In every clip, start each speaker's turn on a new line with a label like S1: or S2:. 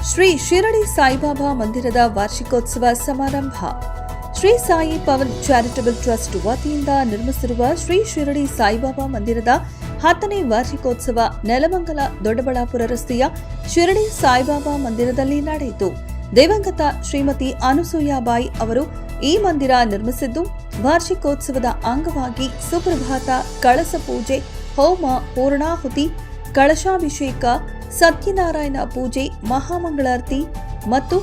S1: ಶ್ರೀ ಶಿರಡಿ ಸಾಯಿಬಾಬಾ ಮಂದಿರದ ವಾರ್ಷಿಕೋತ್ಸವ ಸಮಾರಂಭ. ಶ್ರೀ ಸಾಯಿ ಪವನ್ ಚಾರಿಟಬಲ್ ಟ್ರಸ್ಟ್ ವತಿಯಿಂದ ನಿರ್ಮಿಸಿರುವ ಶ್ರೀ ಶಿರಡಿ ಸಾಯಿಬಾಬಾ ಮಂದಿರದ 10ನೇ ವಾರ್ಷಿಕೋತ್ಸವ ನೆಲಮಂಗಲ ದೊಡ್ಡಬಳ್ಳಾಪುರ ರಸ್ತೆಯ ಶಿರಡಿ ಸಾಯಿಬಾಬಾ ಮಂದಿರದಲ್ಲಿ ನಡೆಯಿತು. ದಿವಂಗತ ಶ್ರೀಮತಿ ಅನುಸೂಯಾಬಾಯಿ ಅವರು ಈ ಮಂದಿರ ನಿರ್ಮಿಸಿದ್ದು, ವಾರ್ಷಿಕೋತ್ಸವದ ಅಂಗವಾಗಿ ಸುಪ್ರಭಾತ, ಕಳಸ ಪೂಜೆ, ಹೋಮ, ಪೂರ್ಣಾಹುತಿ, ಕಳಶಾಭಿಷೇಕ, ಸತ್ಯನಾರಾಯಣ ಪೂಜೆ, ಮಹಾಮಂಗಳಾರತಿ ಮತ್ತು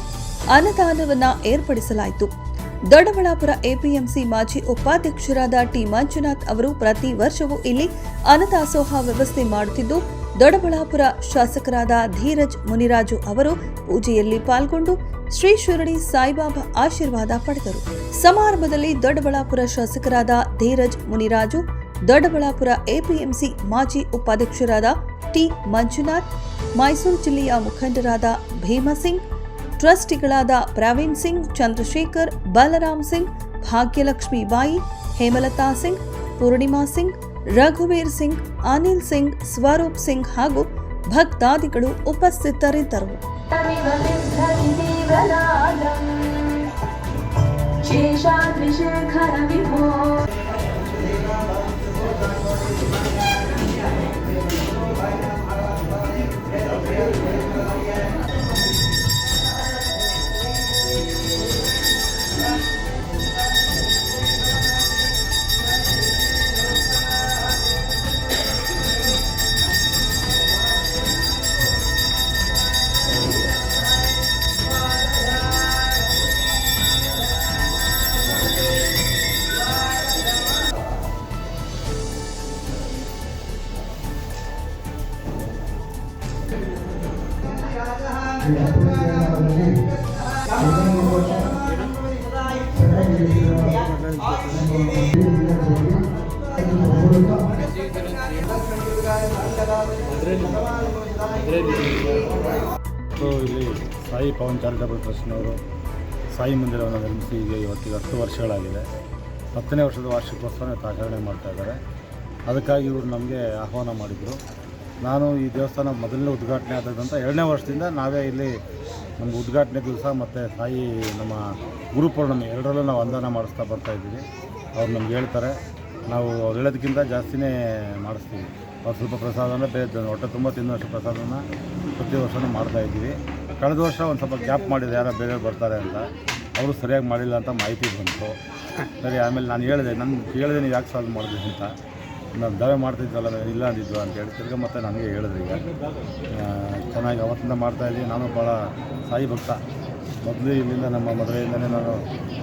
S1: ಅನ್ನದಾನವನ್ನು ಏರ್ಪಡಿಸಲಾಯಿತು. ದೊಡ್ಡಬಳ್ಳಾಪುರ ಎಪಿಎಂಸಿ ಮಾಜಿ ಉಪಾಧ್ಯಕ್ಷರಾದ ಟಿ ಮಂಜುನಾಥ್ ಅವರು ಪ್ರತಿ ವರ್ಷವೂ ಇಲ್ಲಿ ಅನ್ನದಾಸೋಹ ವ್ಯವಸ್ಥೆ ಮಾಡುತ್ತಿದ್ದು, ದೊಡ್ಡಬಳ್ಳಾಪುರ ಶಾಸಕರಾದ ಧೀರಜ್ ಮುನಿರಾಜು ಅವರು ಪೂಜೆಯಲ್ಲಿ ಪಾಲ್ಗೊಂಡು ಶ್ರೀ ಶಿರಡಿ ಸಾಯಿಬಾಬಾ ಆಶೀರ್ವಾದ ಪಡೆದರು. ಸಮಾರಂಭದಲ್ಲಿ ದೊಡ್ಡಬಳ್ಳಾಪುರ ಶಾಸಕರಾದ ಧೀರಜ್ ಮುನಿರಾಜು, ದೊಡ್ಡಬಳ್ಳಾಪುರ ಎಪಿಎಂಸಿ ಮಾಜಿ ಉಪಾಧ್ಯಕ್ಷರಾದ ಟಿ ಮಂಜುನಾಥ್, ಮೈಸೂರು ಜಿಲ್ಲೆಯ ಮುಖಂಡರಾದ ಭೀಮಸಿಂಗ್, ಟ್ರಸ್ಟಿಗಳಾದ ಪ್ರವೀಣ್ ಸಿಂಗ್, ಚಂದ್ರಶೇಖರ್, ಬಲರಾಮ್ ಸಿಂಗ್, ಭಾಗ್ಯಲಕ್ಷ್ಮಿ ಬಾಯಿ, ಹೇಮಲತಾ ಸಿಂಗ್, ಪೂರ್ಣಿಮಾ ಸಿಂಗ್, ರಘುವೀರ್ ಸಿಂಗ್, ಅನಿಲ್ ಸಿಂಗ್, ಸ್ವರೂಪ್ ಸಿಂಗ್ ಹಾಗೂ ಭಕ್ತಾದಿಗಳು ಉಪಸ್ಥಿತರಿದ್ದರು.
S2: ಇಲ್ಲಿ ಸಾಯಿ ಪವನ್ ಚಾರಿಟಬಲ್ ಟ್ರಸ್ಟ್ನವರು ಸಾಯಿ ಮಂದಿರವನ್ನು ನಿರ್ಮಿಸಿ ಈಗ ಇವತ್ತಿಗೆ 10 ವರ್ಷಗಳಾಗಿದೆ. 10ನೇ ವರ್ಷದ ವಾರ್ಷಿಕೋತ್ಸವನ ಆಚರಣೆ ಮಾಡ್ತಾ ಇದ್ದಾರೆ. ಅದಕ್ಕಾಗಿ ಇವರು ನಮಗೆ ಆಹ್ವಾನ ಮಾಡಿದರು. ನಾನು ಈ ದೇವಸ್ಥಾನ ಮೊದಲನೇ ಉದ್ಘಾಟನೆ ಆದಂಥ 2ನೇ ವರ್ಷದಿಂದ ನಾವೇ ಇಲ್ಲಿ ನಮ್ಗೆ ಉದ್ಘಾಟನೆ ದಿವಸ ಮತ್ತು ಸಾಯಿ ನಮ್ಮ ಗುರುಪೂರ್ಣಿಮೆ ಎರಡರಲ್ಲೂ ನಾವು ಅನುದಾನ ಮಾಡಿಸ್ತಾ ಬರ್ತಾಯಿದ್ದೀವಿ. ಅವ್ರು ನಮ್ಗೆ ಹೇಳ್ತಾರೆ, ನಾವು ಅವ್ರು ಹೇಳೋದಕ್ಕಿಂತ ಜಾಸ್ತಿನೇ ಮಾಡಿಸ್ತೀವಿ. ಅವ್ರು ಸ್ವಲ್ಪ ಪ್ರಸಾದನ ಹೊಟ್ಟೆ ತುಂಬ ತಿನ್ನೋಷ್ಟು ಪ್ರಸಾದನ ಪ್ರತಿ ವರ್ಷವೂ ಮಾಡ್ತಾಯಿದ್ದೀವಿ. ಕಳೆದ ವರ್ಷ ಒಂದು ಸ್ವಲ್ಪ ಗ್ಯಾಪ್ ಮಾಡಿದೆ, ಯಾರೋ ಬೇರೆ ಬರ್ತಾರೆ ಅಂತ. ಅವರು ಸರಿಯಾಗಿ ಮಾಡಿಲ್ಲ ಅಂತ ಮಾಹಿತಿ ಬಂತು. ಸರಿ, ಆಮೇಲೆ ನಾನು ಹೇಳಿದೆ ನೀವು ಯಾಕೆ ಸಾಲ್ವ್ ಮಾಡಿದ್ವಿ ಅಂತ. ನಾನು ದಾವೆ ಮಾಡ್ತಿದ್ವಲ್ಲ, ಇಲ್ಲ ಅಂದಿದ್ವು ಅಂತ ಹೇಳಿ ತಿರ್ಗಿ ಮತ್ತೆ ನನಗೆ ಹೇಳಿದ್ರು. ಈಗ ಚೆನ್ನಾಗಿ ಅವತ್ತಿಂದ ಮಾಡ್ತಾಯಿದ್ದೀವಿ. ನಾನು ಭಾಳ ಸಾಯಿ ಭಕ್ತ. ಮೊದಲು ಇಲ್ಲಿಂದ ನಮ್ಮ ಮದುವೆಯಿಂದಲೇ ನಾನು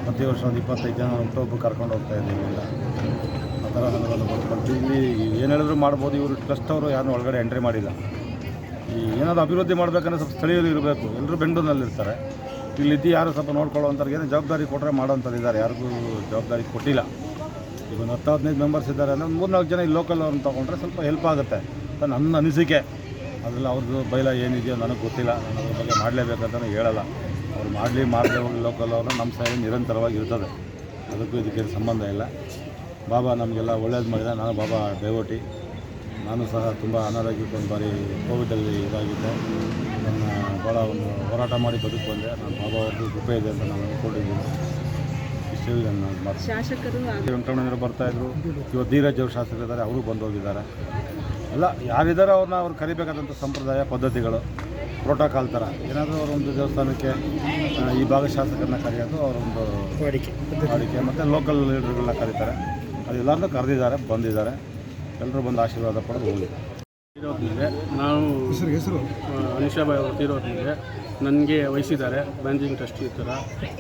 S2: ಪ್ರತಿ ವರ್ಷ ಒಂದು 25 ಜನ ಹುಟ್ಟೊಬ್ಬರು ಕರ್ಕೊಂಡು ಹೋಗ್ತಾಯಿದ್ದೀನಿ. ಇಲ್ಲಿಂದ ಆ ಥರ ನನಗೊಂದು ಗೊತ್ತು. ಇಲ್ಲಿ ಏನು ಹೇಳಿದ್ರು ಮಾಡ್ಬೋದು. ಇವರು ಟ್ರಸ್ಟ್ ಅವರು ಯಾರನ್ನೂ ಒಳಗಡೆ ಎಂಟ್ರಿ ಮಾಡಿಲ್ಲ. ಈ ಏನಾದರೂ ಅಭಿವೃದ್ಧಿ ಮಾಡಬೇಕಂದ್ರೆ ಸ್ವಲ್ಪ ಸ್ಥಳೀಯರು ಇರಬೇಕು. ಎಲ್ಲರೂ ಬೆಂಗಳೂರಿನಲ್ಲಿರ್ತಾರೆ. ಇಲ್ಲಿದ್ದು ಯಾರು ಸ್ವಲ್ಪ ನೋಡ್ಕೊಳ್ಳೋವಂಥವ್ರಿಗೆ ಏನೋ ಜವಾಬ್ದಾರಿ ಕೊಟ್ಟರೆ ಮಾಡೋವಂಥದ್ದು ಇದ್ದಾರೆ. ಯಾರಿಗೂ ಜವಾಬ್ದಾರಿ ಕೊಟ್ಟಿಲ್ಲ. ಈಗ ಒಂದು 10-15 ಮೆಂಬರ್ಸ್ ಇದ್ದಾರೆ ಅಂದರೆ 3-4 ಜನ ಈ ಲೋಕಲ್ ಅವ್ರನ್ನ ತೊಗೊಂಡ್ರೆ ಸ್ವಲ್ಪ ಹೆಲ್ಪ್ ಆಗುತ್ತೆ ಅಂತ ನನ್ನ ಅನಿಸಿಕೆ. ಅದರಲ್ಲಿ ಅವ್ರದ್ದು ಬೈಲ ಏನಿದೆಯೋ ನನಗೆ ಗೊತ್ತಿಲ್ಲ. ನಾನು ಅದ್ರ ಬಗ್ಗೆ ಮಾಡಲೇಬೇಕಂತ ಹೇಳಲ್ಲ. ಅವ್ರು ಮಾಡದೆ ಹೋಗಿ ಲೋಕಲ್ ಅವರು ನಮ್ಮ ಸೈಡ್ ನಿರಂತರವಾಗಿ ಇರ್ತದೆ. ಅದಕ್ಕೂ ಇದಕ್ಕೆ ಸಂಬಂಧ ಇಲ್ಲ. ಬಾಬಾ ನಮಗೆಲ್ಲ ಒಳ್ಳೇದು ಮಾಡಿದ. ನಾನು ಬಾಬಾ ಡೈವೋಟಿ. ನಾನು ಸಹ ತುಂಬ ಅನಾರೋಗ್ಯಕ್ಕೆ ಒಂದು ಬಾರಿ ಕೋವಿಡಲ್ಲಿ ಇದಾಗಿದ್ದೆ. ನನ್ನ ಭಾಳ ಒಂದು ಹೋರಾಟ ಮಾಡಿ ಬದುಕು ಬಂದೆ. ನಾನು ಬಾಬಾ ಅವ್ರದ್ದು ಕೃಪೆ ಇದೆ ಅಂತ ನಾನು ಅಂದ್ಕೊಂಡಿದ್ದೀನಿ. ಇಷ್ಟು ನನ್ನ ಶಾಸಕರು ವೆಂಕಟರಮಣರು ಬರ್ತಾಯಿದ್ರು. ಇವತ್ತು ಧೀರಜ್ ಅವರು ಶಾಸಕರಿದ್ದಾರೆ, ಅವರು ಬಂದು ಹೋಗಿದ್ದಾರೆ. ಎಲ್ಲ ಯಾರಿದ್ದಾರೋ ಅವ್ರು ಕರಿಬೇಕಾದಂಥ ಸಂಪ್ರದಾಯ ಪದ್ಧತಿಗಳು, ಪ್ರೋಟೋಕಾಲ್ ಥರ ಏನಾದರೂ ಅವರೊಂದು ದೇವಸ್ಥಾನಕ್ಕೆ ಈ ಭಾಗ ಶಾಸಕರನ್ನ ಕರೆಯೋದು ಅವರೊಂದು ವಾಡಿಕೆ. ಮತ್ತು ಲೋಕಲ್ ಲೀಡರ್ಗಳನ್ನ ಕರೀತಾರೆ. ಅದೆಲ್ಲರನ್ನೂ ಕರೆದಿದ್ದಾರೆ, ಬಂದಿದ್ದಾರೆ. ಎಲ್ಲರೂ ಬಂದು ಆಶೀರ್ವಾದ ಪಡೆದು ಹೋಗಿದ್ದಾರೆ.
S3: ತೀರೋದ್ಮೇಲೆ ನಾವು ಹೆಸರು ಅನಿಶಾಬಾಯಿ ಅವರು ತೀರೋದ್ಮೇಲೆ ನನಗೆ ವಹಿಸಿದ್ದಾರೆ ಮ್ಯಾನೇಜಿಂಗ್ ಟ್ರಸ್ಟಿ ಈ ಥರ.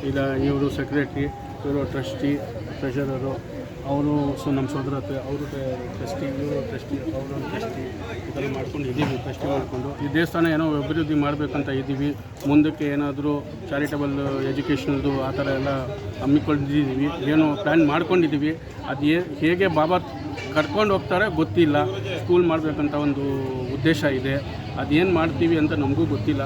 S3: ಈಗ ಇವರು ಸೆಕ್ರೆಟ್ರಿ, ಇವರು ಟ್ರಸ್ಟಿ, ಟ್ರೆಷರರು, ಅವರು ನಮ್ಮ ಸೋದರತೆ, ಅವರು ಟ್ರಸ್ಟಿ, ಇವರು ಟ್ರಸ್ಟಿ, ಅವರು ಟ್ರಸ್ಟಿ, ಈ ಥರ ಮಾಡ್ಕೊಂಡು ಇದ್ದೀವಿ. ಟ್ರಸ್ಟಿ ಮಾಡಿಕೊಂಡು ಈ ದೇವಸ್ಥಾನ ಏನೋ ಅಭಿವೃದ್ಧಿ ಮಾಡಬೇಕಂತ ಇದ್ದೀವಿ. ಮುಂದಕ್ಕೆ ಏನಾದರೂ ಚಾರಿಟಬಲ್ ಎಜುಕೇಷನಲ್ದು ಆ ಥರ ಎಲ್ಲ ಹಮ್ಮಿಕೊಂಡಿದ್ದೀವಿ. ಏನೋ ಪ್ಲ್ಯಾನ್ ಮಾಡ್ಕೊಂಡಿದ್ದೀವಿ. ಅದು ಹೇಗೆ ಬಾಬಾ ಕರ್ಕೊಂಡು ಹೋಗ್ತಾರೆ ಗೊತ್ತಿಲ್ಲ. ಸ್ಕೂಲ್ ಮಾಡಬೇಕಂತ ಒಂದು ಉದ್ದೇಶ ಇದೆ. ಅದೇನು ಮಾಡ್ತೀವಿ ಅಂತ ನಮಗೂ ಗೊತ್ತಿಲ್ಲ.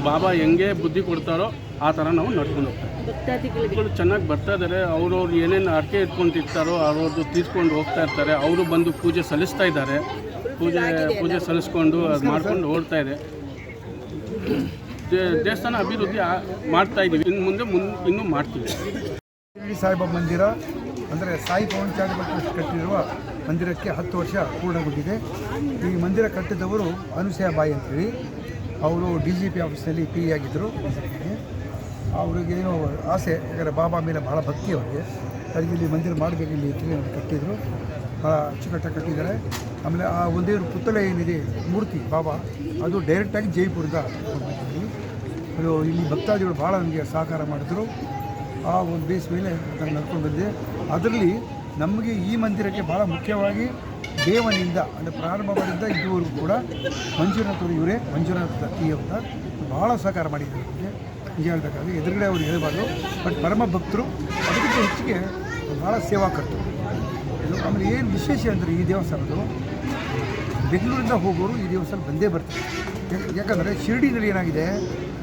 S3: ಬಾಬಾ ಹೆಂಗೆ ಬುದ್ಧಿ ಕೊಡ್ತಾರೋ ಆ ಥರ ನಾವು ನಡ್ಕೊಂಡು ಹೋಗ್ತೀವಿ. ಭಕ್ತಾದಿಗಳು ಚೆನ್ನಾಗಿ ಬರ್ತಾ ಇದ್ದಾರೆ. ಅವ್ರವ್ರು ಏನೇನು ಅರ್ಕೆ ಇಟ್ಕೊಂಡಿರ್ತಾರೋ ಅವ್ರವ್ರದ್ದು ತೀರ್ಕೊಂಡು ಹೋಗ್ತಾ ಇರ್ತಾರೆ. ಅವರು ಬಂದು ಪೂಜೆ ಸಲ್ಲಿಸ್ತಾ ಇದ್ದಾರೆ. ಪೂಜೆ ಸಲ್ಲಿಸ್ಕೊಂಡು ಅದು ಮಾಡ್ಕೊಂಡು ಓಡ್ತಾ ಇದೆ. ದೇವಸ್ಥಾನ ಅಭಿವೃದ್ಧಿ ಮಾಡ್ತಾ ಇದ್ದೀವಿ. ಇನ್ನು ಮುಂದೆ ಇನ್ನೂ ಮಾಡ್ತೀವಿ.
S4: ಶಿರಡಿ ಸಾಯಿಬಾಬಾ ಮಂದಿರ ಅಂದರೆ ಸಾಯಿ ಪವನ್ ಚಾರಿಟಬಲ್ ಟ್ರಸ್ಟ್ ಕಟ್ಟಿರುವ ಮಂದಿರಕ್ಕೆ 10 ವರ್ಷ ಪೂರ್ಣಗೊಂಡಿದೆ. ಈ ಮಂದಿರ ಕಟ್ಟಿದವರು ಅನುಸೂಯಬಾಯಿ ಅಂತೇಳಿ, ಅವರು DGP ಆಫೀಸ್ನಲ್ಲಿ PE ಆಗಿದ್ದರು. ಅವ್ರಿಗೇನೋ ಆಸೆ, ಯಾಕಂದರೆ ಬಾಬಾ ಮೇಲೆ ಭಾಳ ಭಕ್ತಿ ಅವರಿಗೆ. ಅದಕ್ಕೆ ಇಲ್ಲಿ ಮಂದಿರ ಮಾಡಬೇಕು ಇಲ್ಲಿ ಕಟ್ಟಿದರು, ಭಾಳ ಅಚ್ಚುಕಟ್ಟಾಗಿ ಕಟ್ಟಿದ್ದಾರೆ. ಆಮೇಲೆ ಆ ಒಂದೇ ಪುತ್ತಳೆ ಏನಿದೆ ಮೂರ್ತಿ ಬಾಬಾ, ಅದು ಡೈರೆಕ್ಟಾಗಿ ಜೈಪುರದ ಅದು ಇಲ್ಲಿ ಭಕ್ತಾದಿಗಳು ಭಾಳ ನನಗೆ ಸಹಕಾರ ಮಾಡಿದ್ರು. ಆ ಒಂದು ಬೇಸ್ ಮೇಲೆ ನಾನು ನಡ್ಕೊಂಡು ಬಂದೆ. ಅದರಲ್ಲಿ ನಮಗೆ ಈ ಮಂದಿರಕ್ಕೆ ಭಾಳ ಮುಖ್ಯವಾಗಿ ದೇವನಿಂದ ಅಂದರೆ ಪ್ರಾರಂಭ ಮಾಡಿದ್ದ ಇದುವರೆಗೂ ಕೂಡ ಮಂಜುನಾಥ್ ಇವರೇ, ಮಂಜುನಾಥ ಅಂತ ಭಾಳ ಸಹಕಾರ ಮಾಡಿದ್ದಾರೆ. ನಮಗೆ ನಿಜ ಹೇಳಬೇಕಾದ್ರೆ ಎದುರುಗಡೆ ಅವರು ಹೇಳಬಾರ್ದು, ಬಟ್ ಪರಮ ಭಕ್ತರು, ಅದಕ್ಕಿಂತ ಹೆಚ್ಚಿಗೆ ಭಾಳ ಸೇವಾಕರ್ತರು. ಆಮೇಲೆ ಏನು ವಿಶೇಷ ಅಂದರೆ ಈ ದೇವಸ್ಥಾನದ್ದು ಬೆಂಗಳೂರಿಂದ ಹೋಗೋರು ಈ ದೇವಸ್ಥಾನ ಬಂದೇ ಬರ್ತಾರೆ. ಯಾಕಂದರೆ ಶಿರಡಿನಲ್ಲಿ ಏನಾಗಿದೆ,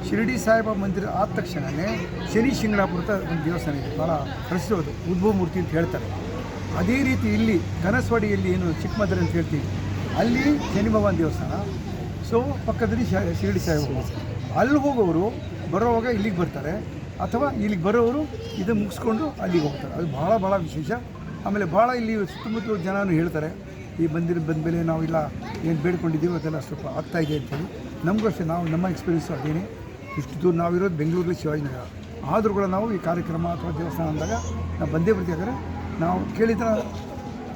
S4: ಶಿರಡಿ ಸಾಯಿಬಾಬಾ ಮಂದಿರ ಆದ ತಕ್ಷಣವೇ ಶನಿ ಶಿಂಗಣಾಪುರದ ಒಂದು ದೇವಸ್ಥಾನ ಇದೆ, ಭಾಳ ಪ್ರಸಿದ್ಧವಾದ ಉದ್ಭವ ಮೂರ್ತಿ ಅಂತ ಹೇಳ್ತಾರೆ. ಅದೇ ರೀತಿ ಇಲ್ಲಿ ಕನಸವಾಡಿಯಲ್ಲಿ ಏನು ಚಿಕ್ಕಮದ್ರೆ ಅಂತ ಹೇಳ್ತೀವಿ, ಅಲ್ಲಿ ಶನಿ ಭಗವಾನ್ ದೇವಸ್ಥಾನ. ಸೊ ಪಕ್ಕದಲ್ಲಿ ಶಿರಡಿ ಸಾಯಿಬಾಬಾ. ಅಲ್ಲಿ ಹೋಗೋರು ಬರೋವಾಗ ಇಲ್ಲಿಗೆ ಬರ್ತಾರೆ, ಅಥವಾ ಇಲ್ಲಿಗೆ ಬರೋರು ಇದನ್ನು ಮುಗಿಸ್ಕೊಂಡು ಅಲ್ಲಿಗೆ ಹೋಗ್ತಾರೆ. ಅದು ಭಾಳ ವಿಶೇಷ. ಆಮೇಲೆ ಭಾಳ ಇಲ್ಲಿ ಸುತ್ತಮುತ್ತಲ ಜನನೂ ಹೇಳ್ತಾರೆ, ಈ ಮಂದಿರ ಬಂದ ಮೇಲೆ ನಾವೆಲ್ಲ ಏನು ಬೇಡ್ಕೊಂಡಿದ್ದೀವಿ ಅದೆಲ್ಲ ಸ್ವಲ್ಪ ಆಗ್ತಾಯಿದೆ ಅಂತೇಳಿ. ನಮಗೂ ಅಷ್ಟೇ, ನಾವು ನಮ್ಮ ಎಕ್ಸ್ಪೀರಿಯೆನ್ಸು ಅದೇನೇ. ಇಷ್ಟು ದೂರ ನಾವಿರೋದು ಬೆಂಗಳೂರಲ್ಲಿ ಶಿವಾಜಿನಗರ, ಆದರೂ ಕೂಡ ನಾವು ಈ ಕಾರ್ಯಕ್ರಮ ಅಥವಾ ದೇವಸ್ಥಾನ ಅಂದಾಗ ನಾವು ಬಂದೇ ಬರ್ತೀವಿ. ನಾವು ಕೇಳಿದ್ರೆ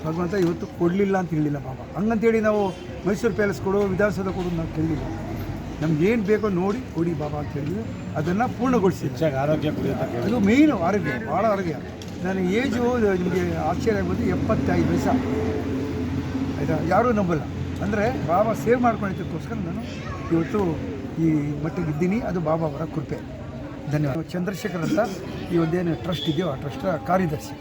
S4: ಭಗವಂತ ಇವತ್ತು ಕೊಡಲಿಲ್ಲ ಅಂತ ಹೇಳಿಲ್ಲ ಬಾಬಾ. ಹಂಗಂತೇಳಿ ನಾವು ಮೈಸೂರು ಪ್ಯಾಲೇಸ್ ಕೊಡೋ, ವಿಧಾನಸೌಧ ಕೊಡೋದು ನಾವು ಕೇಳಲಿಲ್ಲ. ನಮ್ಗೆ ಏನು ಬೇಕೋ ನೋಡಿ ಕೊಡಿ ಬಾಬಾ ಅಂತ ಹೇಳಿದ್ವಿ, ಅದನ್ನು ಪೂರ್ಣಗೊಳಿಸಿ.
S2: ಆರೋಗ್ಯ
S4: ಅದು ಮೇಯ್ನು ಆರೋಗ್ಯ, ಭಾಳ ಆರೋಗ್ಯ. ನನ್ನ ಏಜು ನಿಮಗೆ ಆಶ್ಚರ್ಯ ಆಗ್ಬೋದು, 75 ವಯಸ್ಸು ಆಯಿತಾ. ಯಾರೂ ನಂಬಲ್ಲ. ಅಂದರೆ ಬಾಬಾ ಸೇವ್ ಮಾಡ್ಕೊಂಡಿದ್ದಕ್ಕೋಸ್ಕರ ನಾನು ಇವತ್ತು ಈ ಮಟ್ಟಿಗೆ ಇದ್ದೀನಿ. ಅದು ಬಾಬಾ ಅವರ ಕೃಪೆ. ಧನ್ಯವಾದ. ಚಂದ್ರಶೇಖರ್ ಅಂತ ಈ ಒಂದೇನು ಟ್ರಸ್ಟ್ ಇದೆಯೋ ಆ ಟ್ರಸ್ಟ್ನ ಕಾರ್ಯದರ್ಶಿ.